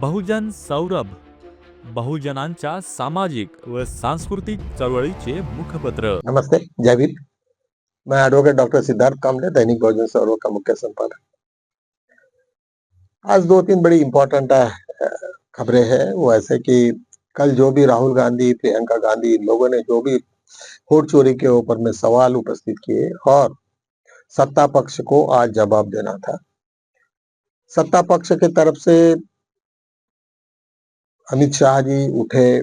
बहुजन सौरभ, बहुजनांच्या सामाजिक व सांस्कृतिक चळवळीचे मुखपत्र। नमस्ते, जय भीम। मैं एडवोकेट डॉक्टर सिद्धार्थ कामले, दैनिक बहुजन सौरभ का मुख्य संपादक। आज दो तीन बड़ी इंपॉर्टेंट खबरें हैं। वो ऐसे कि कल जो भी राहुल गांधी, प्रियंका गांधी, इन लोगों ने जो भी वोट चोरी के ऊपर में सवाल उपस्थित किए और सत्ता पक्ष को आज जवाब देना था। सत्ता पक्ष की तरफ से अमित शाह जी उठे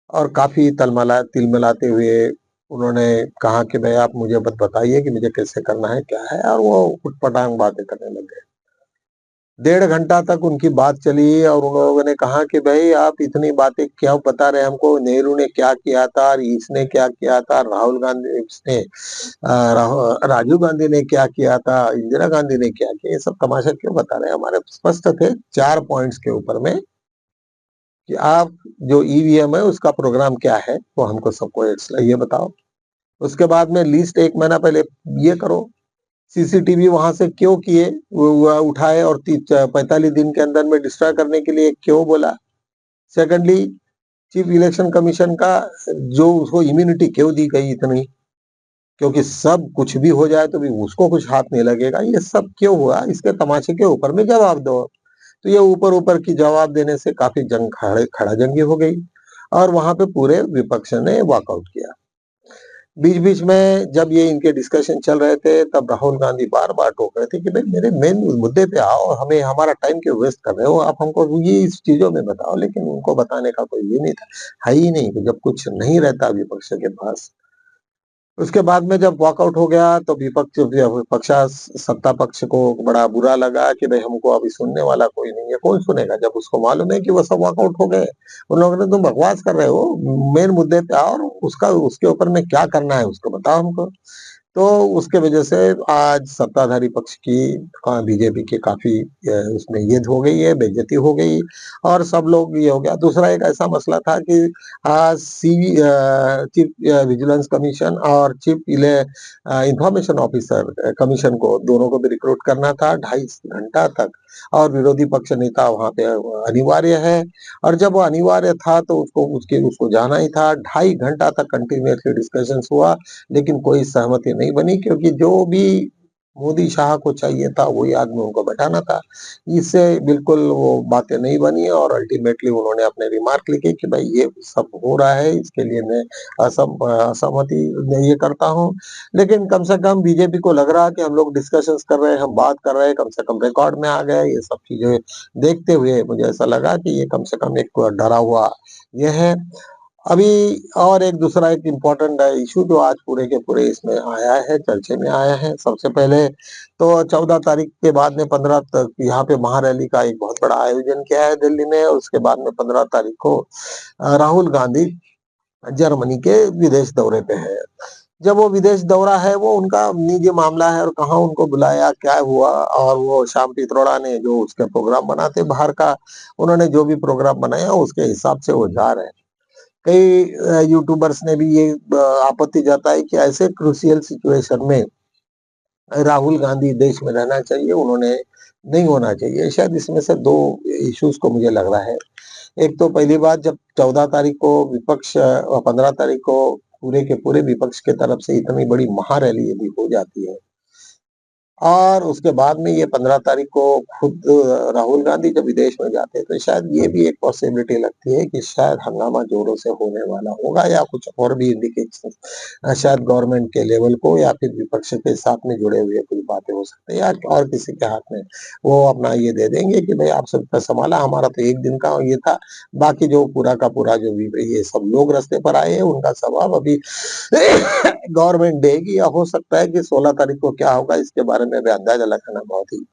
और काफी तिलमिलाते हुए उन्होंने कहा कि भाई आप मुझे बताइए कि मुझे कैसे करना है, क्या है, और वो उटपटांग बातें करने लग गए। 1.5 घंटा तक उनकी बात चली और उन लोगों ने कहा कि भाई आप इतनी बातें क्यों बता रहे हैं हमको, नेहरू ने क्या किया था और इसने क्या किया था, राहुल गांधी ने राजीव गांधी ने क्या किया था, इंदिरा गांधी ने क्या किया, ये सब तमाशा क्यों बता रहे हैं। हमारे स्पष्ट थे 4 पॉइंट्स के ऊपर में कि आप जो ईवीएम है उसका प्रोग्राम क्या है वो हमको सबको ये बताओ। उसके बाद में लिस्ट 1 महीना पहले ये करो, सीसीटीवी वहां से क्यों किए, वो उठाए और 45 दिन के अंदर में डिस्ट्रॉय करने के लिए क्यों बोला। सेकंडली, चीफ इलेक्शन कमीशन का जो उसको इम्यूनिटी क्यों दी गई इतनी, क्योंकि सब कुछ भी हो जाए तो भी उसको कुछ हाथ नहीं लगेगा। ये सब क्यों हुआ, इसके तमाशे के ऊपर में जवाब दो। तो ये ऊपर की जवाब देने से काफी खड़ा जंगी हो गई और वहां पे पूरे विपक्ष ने वॉकआउट किया। बीच बीच में जब ये इनके डिस्कशन चल रहे थे तब राहुल गांधी बार बार टोक रहे थे कि भाई मेरे मेन मुद्दे पे आओ, हमें हमारा टाइम क्यों वेस्ट कर रहे हो, आप हमको ये इस चीजों में बताओ। लेकिन उनको बताने का कोई ये नहीं था, है ही नहीं। जब कुछ नहीं रहता विपक्ष के पास, उसके बाद में जब वॉकआउट हो गया तो सत्ता पक्ष को बड़ा बुरा लगा कि भाई हमको अभी सुनने वाला कोई नहीं है। कौन सुनेगा जब उसको मालूम है कि वो सब वॉकआउट हो गए। उन लोगों ने, तुम बकवास कर रहे हो, मेन मुद्दे पे आओ और उसके ऊपर में क्या करना है उसको बताओ हमको। तो उसके वजह से आज सत्ताधारी पक्ष की बीजेपी की काफी उसमें ये हो गई है, बेइज्जती हो गई और सब लोग ये हो गया। दूसरा एक ऐसा मसला था कि चीफ विजिलेंस कमीशन और चीफ इंफॉर्मेशन ऑफिसर कमीशन को, दोनों को भी रिक्रूट करना था 2.5 घंटा तक, और विरोधी पक्ष नेता वहां पे अनिवार्य है। और जब वो अनिवार्य था तो उसको जाना ही था। 2.5 घंटा तक कंटिन्यूअसली डिस्कशन हुआ लेकिन कोई सहमति नहीं बनी, क्योंकि जो भी मोदी शाह को चाहिए था वही आदमी उनको बैठाना था। इससे बिल्कुल वो बातें नहीं बनी और अल्टीमेटली उन्होंने अपने रिमार्क लिखे कि भाई ये सब हो रहा है, इसके लिए मैं असहमति ये करता हूँ। लेकिन कम से कम बीजेपी को लग रहा है कि हम लोग डिस्कशंस कर रहे हैं, हम बात कर रहे हैं, कम से कम रिकॉर्ड में आ गए। ये सब चीजें देखते हुए मुझे ऐसा लगा कि ये कम से कम एक डरा हुआ ये है। अभी और एक दूसरा एक इम्पोर्टेंट इशू जो आज पूरे के पूरे इसमें आया है, चर्चे में आया है। सबसे पहले तो 14 तारीख के बाद में 15 तक यहाँ पे महारैली का एक बहुत बड़ा आयोजन किया है दिल्ली में। उसके बाद में 15 तारीख को राहुल गांधी जर्मनी के विदेश दौरे पे है। जब वो विदेश दौरा है वो उनका निजी मामला है और कहाँ उनको बुलाया, क्या हुआ, और वो श्याम पित्रोड़ा ने जो उसके प्रोग्राम बनाते बाहर का, उन्होंने जो भी प्रोग्राम बनाया उसके हिसाब से वो जा रहे हैं। कई यूट्यूबर्स ने भी ये आपत्ति जताई कि ऐसे क्रूशियल सिचुएशन में राहुल गांधी देश में रहना चाहिए, उन्होंने नहीं होना चाहिए। शायद इसमें से 2 इश्यूज को मुझे लग रहा है। एक तो पहली बात, जब 14 तारीख को विपक्ष और 15 तारीख को पूरे के पूरे विपक्ष के तरफ से इतनी बड़ी महारैली यदि हो जाती है और उसके बाद में ये 15 तारीख को खुद राहुल गांधी जब विदेश में जाते हैं, तो शायद ये भी एक पॉसिबिलिटी लगती है कि शायद हंगामा जोरों से होने वाला होगा या कुछ और भी इंडिकेशन शायद गवर्नमेंट के लेवल को या फिर विपक्ष के साथ में जुड़े हुए कुछ बातें हो सकती है या और किसी के हाथ में वो अपना ये दे देंगे कि भाई आप सबका संभाला, हमारा तो 1 दिन का ये था, बाकी जो पूरा का पूरा जो भी ये सब लोग रास्ते पर आए हैं उनका स्वभाव अभी गवर्नमेंट देगी, या हो सकता है कि 16 तारीख को क्या होगा इसके बारे में भी अंदाजा लगाना बहुत ही।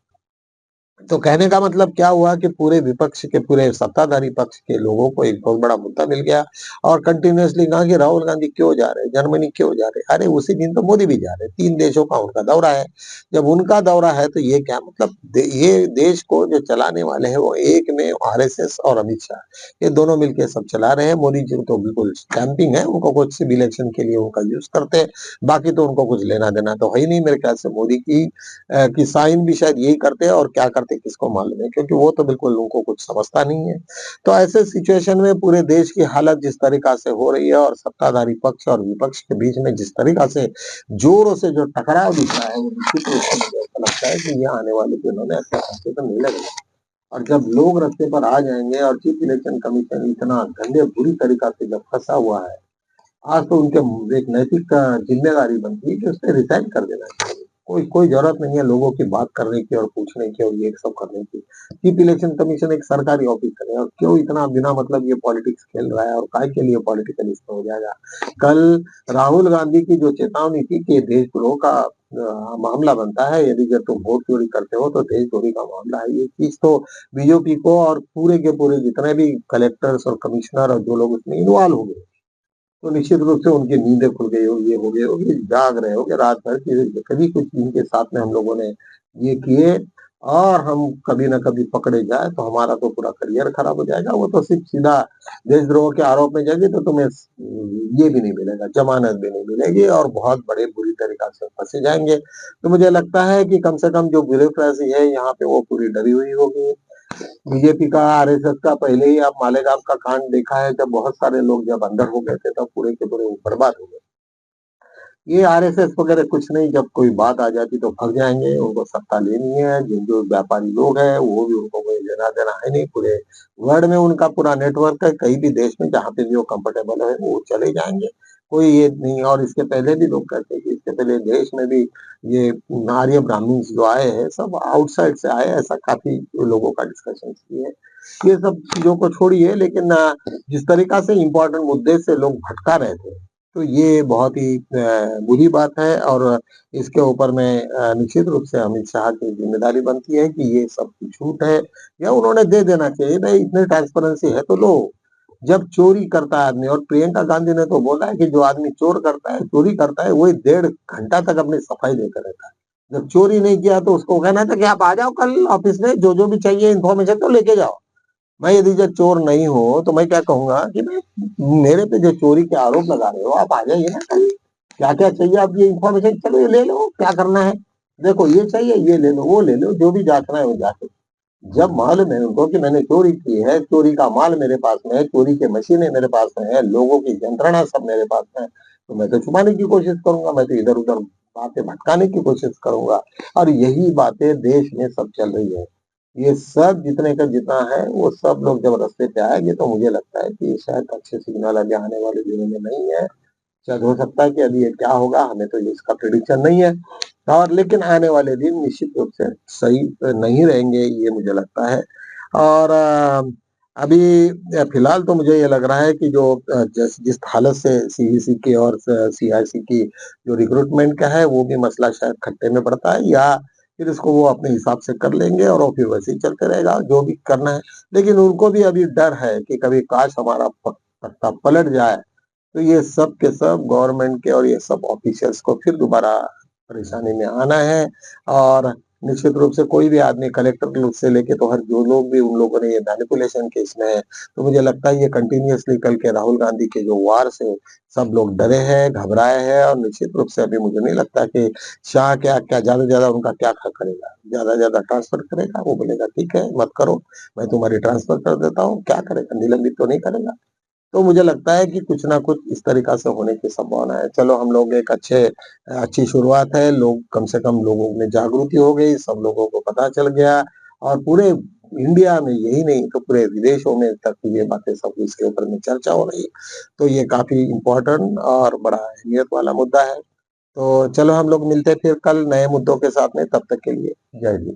तो कहने का मतलब क्या हुआ कि पूरे विपक्ष के, पूरे सत्ताधारी पक्ष के लोगों को एक बहुत बड़ा मुद्दा मिल गया और कंटिन्यूअसली कहा कि राहुल गांधी क्यों जा रहे हैं, जर्मनी क्यों जा रहे हैं। अरे उसी दिन तो मोदी भी जा रहे हैं, 3 देशों का उनका दौरा है। जब उनका दौरा है तो ये क्या मतलब, ये देश को जो चलाने वाले हैं वो एक में आरएसएस और अमित शाह, ये दोनों मिलकर सब चला रहे हैं। मोदी जी तो बिल्कुल कैंपिंग है, उनको कुछ सिर्फ इलेक्शन के लिए उनका यूज करते हैं, बाकी तो उनको कुछ लेना देना तो है ही नहीं। मेरे ख्याल से मोदी की साइन भी शायद यही करते हैं और क्या करते बातें किसको मालूम है, क्योंकि वो तो बिल्कुल उनको कुछ समझता नहीं है। तो ऐसे सिचुएशन में पूरे देश की हालत जिस तरीक़ा से हो रही है और सत्ताधारी पक्ष और विपक्ष के बीच में जिस तरीक़ा से ज़ोरों से जो टकराव दिख रहा है, वो निश्चित रूप से मुझे ऐसा लगता है कि ये आने वाले दिनों में ऐसे रास्ते पर नहीं लगेगा। और जब लोग रास्ते पर आ जाएँगे और चीफ इलेक्शन कमीशन इतना गंदे बुरी तरीक़ा से जब फँसा हुआ है, आज तो उनके एक नैतिक ज़िम्मेदारी बनती है कि उससे रिज़ाइन कर देना चाहिए। कोई कोई ज़रूरत नहीं है लोगों की बात करने की और पूछने की और ये सब करने की। चीफ इलेक्शन कमीशन एक सरकारी ऑफिसर है और क्यों इतना बिना मतलब ये पॉलिटिक्स खेल रहा है और काहे के लिए पॉलिटिकल इसमें हो जाएगा। कल राहुल गांधी की जो चेतावनी थी कि देशद्रोह का मामला बनता है, यदि जब तुम वोट चोरी करते हो तो देशद्रोही का मामला है। ये चीज़ तो बीजेपी को और पूरे के पूरे जितने भी कलेक्टर्स और कमिश्नर और जो लोग उसमें इन्वॉल्व हो गए, तो निश्चित रूप से उनकी नींदें खुल गई होगी, ये हो गई होगी, जाग रहे होंगे रात भर कि कभी कुछ इनके साथ में हम लोगों ने ये किए और हम कभी न कभी पकड़े जाए तो हमारा तो पूरा करियर खराब हो जाएगा। वो तो सिर्फ सीधा देशद्रोह के आरोप में जाएगी तो तुम्हें ये भी नहीं मिलेगा, जमानत भी नहीं मिलेगी और बहुत बड़े बुरी तरीक़ा से फँसे जाएँगे। तो मुझे लगता है कि कम से कम जो ब्यूरोक्रेसी है यहाँ पे वो पूरी डरी हुई होगी। बीजेपी का, आरएसएस का पहले ही आप मालेगांव का कांड देखा है, जब बहुत सारे लोग जब अंदर हो गए थे, तब पूरे के पूरे वो बर्बाद हो गए। ये आरएसएस वगैरह कुछ नहीं, जब कोई बात आ जाती तो भाग जाएँगे, उनको सत्ता लेनी है, जिन जो व्यापारी लोग हैं, वो भी उनको कोई लेना-देना है नहीं, पूरे वर्ल्ड में उनका पूरा नेटवर्क है, कहीं भी देश में जहाँ पे भी वो कंफर्टेबल है, वो चले जाएँगे। कोई ये नहीं और इसके पहले भी लोग कहते हैं कि इसके पहले देश में भी ये आर्य ब्राह्मण्स जो आए हैं, सब आउटसाइड से आए हैं, ऐसा काफ़ी लोगों का डिस्कशंस भी है। ये सब चीज़ों को छोड़िए लेकिन जिस तरीक़ा से इम्पोर्टेंट मुद्दे से लोग भटका रहे थे, तो ये बहुत ही बुरी बात है और इसके ऊपर में निश्चित रूप से अमित शाह की ज़िम्मेदारी बनती है कि ये सब झूठ है या उन्होंने दे देना चाहिए, भई इतनी ट्रांसपेरेंसी है तो लो। जब चोरी करता है आदमी और प्रियंका गांधी ने तो बोला है कि जो आदमी चोरी करता है, वही 1.5 घंटा तक अपनी सफाई देकर रहता है। जब चोरी नहीं किया तो उसको कहना था कि आप आ जाओ कल ऑफिस में, जो-जो भी चाहिए इन्फॉर्मेशन तो लेके जाओ। मैं यदि जब चोर नहीं हूँ, तो मैं क्या कहूँगा कि भाई मेरे पे जो चोरी के आरोप लगा रहे हो, आप आ जाइए ना कल। क्या-क्या चाहिए आप ये इन्फॉर्मेशन चलो ये ले लो, क्या करना है? देखो ये चाहिए, ये ले लो, वो ले लो, जो भी जाँचना है वो जाँचो। जब मालूम है उनको कि मैंने चोरी की है, चोरी का माल मेरे पास में है, चोरी की मशीनें मेरे पास में है, लोगों की यंत्रणा सब मेरे पास में है, तो मैं तो छुपाने की कोशिश करूँगा, मैं तो इधर-उधर बातें भटकाने की कोशिश करूँगा और यही बातें देश में सब चल रही है। ये सब जितने का जितना है, वो सब लोग जब रास्ते पे आएँगे तो मुझे लगता है कि शायद अच्छे सिग्नल अभी आने वाले दिनों में नहीं है। शायद हो सकता है कि अभी ये क्या होगा हमें तो ये इसका प्रेडिक्शन नहीं है और लेकिन आने वाले दिन निश्चित रूप से सही नहीं रहेंगे ये मुझे लगता है और अभी फिलहाल तो मुझे ये लग रहा है कि जो जिस हालत से सीईसी की और सीआईसी की जो रिक्रूटमेंट का है वो भी मसला शायद खट्टे में पड़ता है या फिर इसको वो अपने हिसाब से कर लेंगे और वो फिर वैसे ही चलते रहेगा जो भी करना है। लेकिन उनको भी अभी डर है कि कभी काश हमारा पत्ता पलट जाए तो ये सब के सब गवर्नमेंट के और ये सब ऑफिशियल्स को फिर दोबारा परेशानी में आना है और निश्चित रूप से कोई भी आदमी कलेक्टर लोग से लेके तो हर जो लोग भी उन लोगों ने ये मैनिपुलेशन के इसमें है, तो मुझे लगता है ये कंटिन्यूअसली कल के राहुल गांधी के जो वार से सब लोग डरे हैं, घबराए हैं और निश्चित रूप से अभी मुझे नहीं लगता कि शाह क्या क्या ज़्यादा से ज़्यादा उनका क्या करेगा? ज़्यादा से ज़्यादा ट्रांसफर करेगा, वो बोलेगा ठीक है मत करो, मैं तुम्हारी ट्रांसफर कर देता हूँ, क्या करेगा? निलंबित तो नहीं करेगा। तो मुझे लगता है कि कुछ ना कुछ इस तरीक़ा से होने की संभावना है। चलो हम लोग एक अच्छी शुरुआत है, लोग कम से कम लोगों में जागृति हो गई, सब लोगों को पता चल गया और पूरे इंडिया में यही नहीं तो पूरे विदेशों में तक ये बातें सब इसके ऊपर में चर्चा हो रही है। तो ये काफ़ी इम्पोर्टेंट और बड़ा अहमियत वाला मुद्दा है। तो चलो हम लोग मिलते हैं फिर कल नए मुद्दों के साथ में, तब तक के लिए जय हिंद।